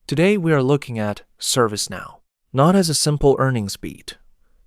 Today we are looking at ServiceNow, not as a simple earnings beat,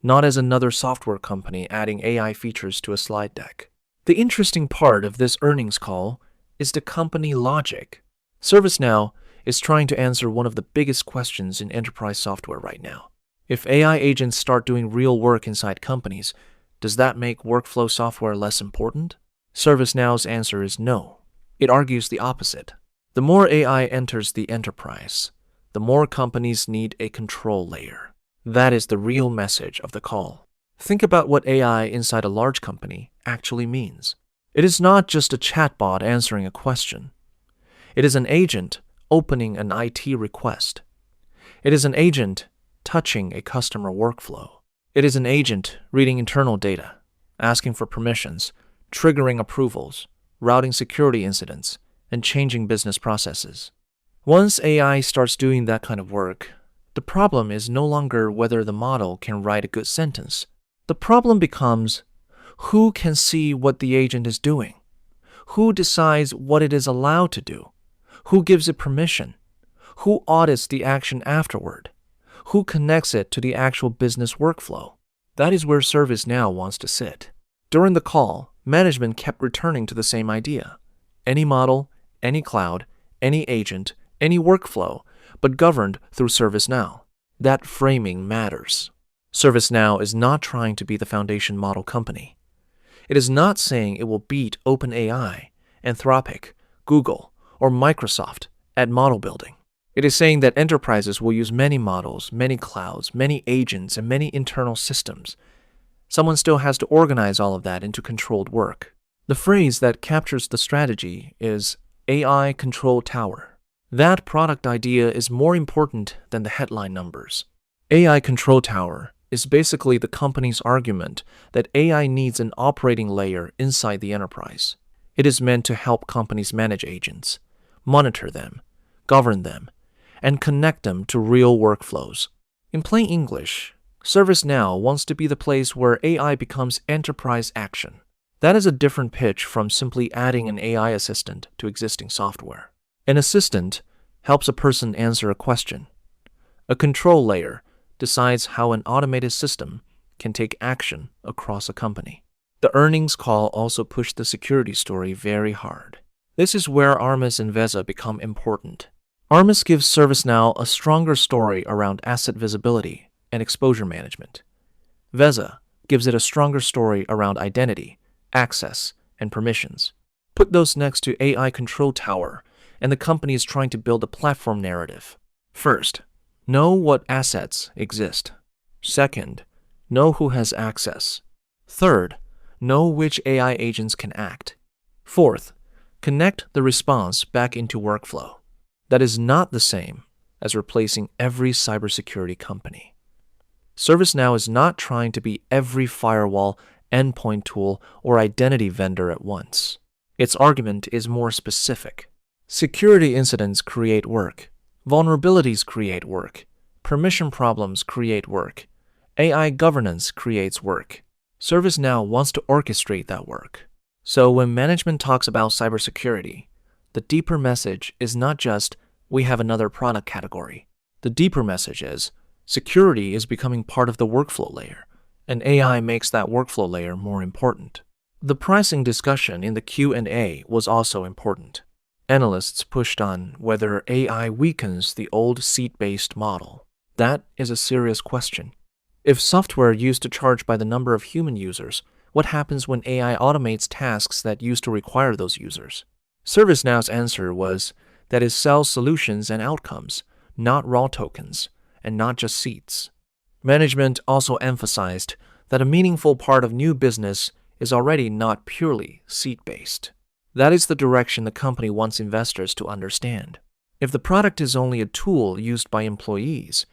not as another software company adding AI features to a slide deck. The interesting part of this earnings call is the company logic. ServiceNow is trying to answer one of the biggest questions in enterprise software right now. If AI agents start doing real work inside companies, does that make workflow software less important? ServiceNow's answer is no. It argues the opposite. The more AI enters the enterprise, the more companies need a control layer. That is the real message of the call. Think about what AI inside a large company actually means. It is not just a chatbot answering a question. It is an agent opening an IT request. It is an agent touching a customer workflow. It is an agent reading internal data, asking for permissions, triggering approvals, routing security incidents, and changing business processes. Once AI starts doing that kind of work, the problem is no longer whether the model can write a good sentence. The problem becomes who can see what the agent is doing, who decides what it is allowed to do, who gives it permission, who audits the action afterward, who connects it to the actual business workflow. That is where ServiceNow wants to sit. During the call, management kept returning to the same idea. Any model, any cloud, any agent, any workflow, but governed through ServiceNow. That framing matters. ServiceNow is not trying to be the foundation model company. It is not saying it will beat OpenAI, Anthropic, Google, or Microsoft at model building. It is saying that enterprises will use many models, many clouds, many agents, and many internal systems. Someone still has to organize all of that into controlled work. The phrase that captures the strategy is AI Control Tower. That product idea is more important than the headline numbers. AI Control Tower is basically the company's argument that AI needs an operating layer inside the enterprise. It is meant to help companies manage agents, monitor them, govern them, and connect them to real workflows. In plain English, ServiceNow wants to be the place where AI becomes enterprise action. That is a different pitch from simply adding an AI assistant to existing software. An assistant helps a person answer a question. A control layer decides how an automated system can take action across a company. The earnings call also pushed the security story very hard. This is where Armis and Veza become important. Armis gives ServiceNow a stronger story around asset visibility and exposure management. Veza gives it a stronger story around identity, access, and permissions. Put those next to AI Control Tower, and the company is trying to build a platform narrative. First, know what assets exist. Second, know who has access. Third, know which AI agents can act. Fourth, connect the response back into workflow. That is not the same as replacing every cybersecurity company. ServiceNow is not trying to be every firewall, endpoint tool, or identity vendor at once. Its argument is more specific. Security incidents create work. Vulnerabilities create work. Permission problems create work. AI governance creates work. ServiceNow wants to orchestrate that work. So when management talks about cybersecurity, the deeper message is not just, we have another product category. The deeper message is, security is becoming part of the workflow layer, and AI makes that workflow layer more important. The pricing discussion in the Q&A was also important. Analysts pushed on whether AI weakens the old seat-based model. That is a serious question. If software used to charge by the number of human users, what happens when AI automates tasks that used to require those users? ServiceNow's answer was that it sells solutions and outcomes, not raw tokens, and not just seats. Management also emphasized that a meaningful part of new business is already not purely seat-based. That is the direction the company wants investors to understand. If the product is only a tool used by employees,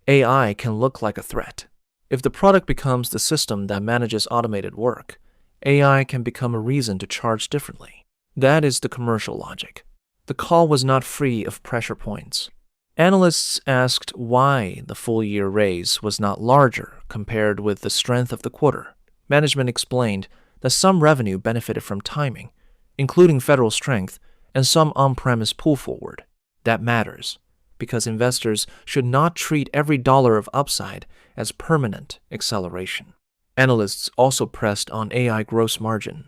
AI can look like a threat. If the product becomes the system that manages automated work, AI can become a reason to charge differently. That is the commercial logic. The call was not free of pressure points. Analysts asked why the full-year raise was not larger compared with the strength of the quarter. Management explained that some revenue benefited from timing, including federal strength, and some on-premise pull forward. That matters. because investors should not treat every dollar of upside as permanent acceleration. Analysts also pressed on AI gross margin.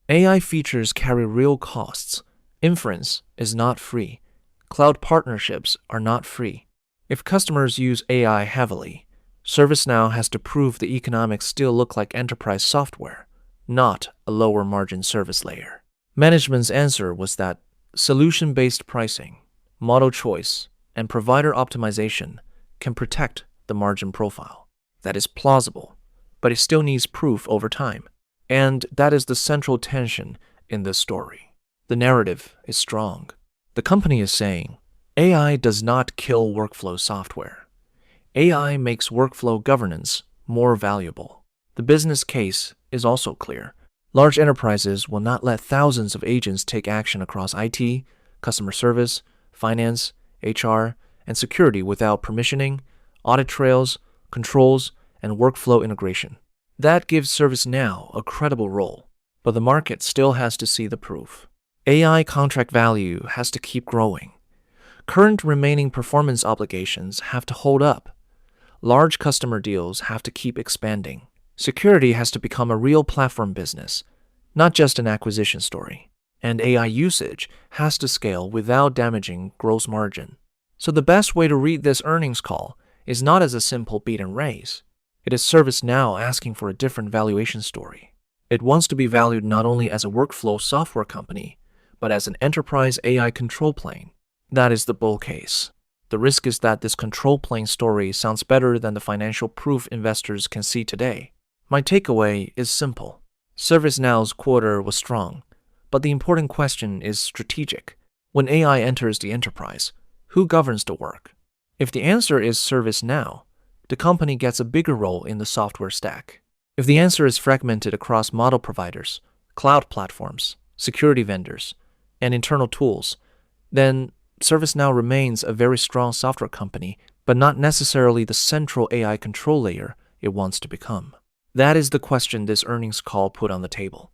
AI features carry real costs. Inference is not free. Cloud partnerships are not free. If customers use AI heavily, ServiceNow has to prove the economics still look like enterprise software, not a lower margin service layer. Management's answer was that solution-based pricing, model choice, and provider optimization can protect the margin profile. That is plausible, but it still needs proof over time. And that is the central tension in this story. The narrative is strong. The company is saying, AI does not kill workflow software. AI makes workflow governance more valuable. The business case is also clear. Large enterprises will not let thousands of agents take action across IT, customer service, finance, HR, and security without permissioning, audit trails, controls, and workflow integration. That gives ServiceNow a credible role, but the market still has to see the proof. AI contract value has to keep growing. Current remaining performance obligations have to hold up. Large customer deals have to keep expanding. Security has to become a real platform business, not just an acquisition story. And AI usage has to scale without damaging gross margin. So the best way to read this earnings call is not as a simple beat and raise. It is ServiceNow asking for a different valuation story. It wants to be valued not only as a workflow software company, but as an enterprise AI control plane. That is the bull case. The risk is that this control plane story sounds better than the financial proof investors can see today. My takeaway is simple. ServiceNow's quarter was strong, but the important question is strategic. When AI enters the enterprise, who governs the work? If the answer is ServiceNow, the company gets a bigger role in the software stack. If the answer is fragmented across model providers, cloud platforms, security vendors, and internal tools, then ServiceNow remains a very strong software company, but not necessarily the central AI control layer it wants to become. That is the question this earnings call put on the table.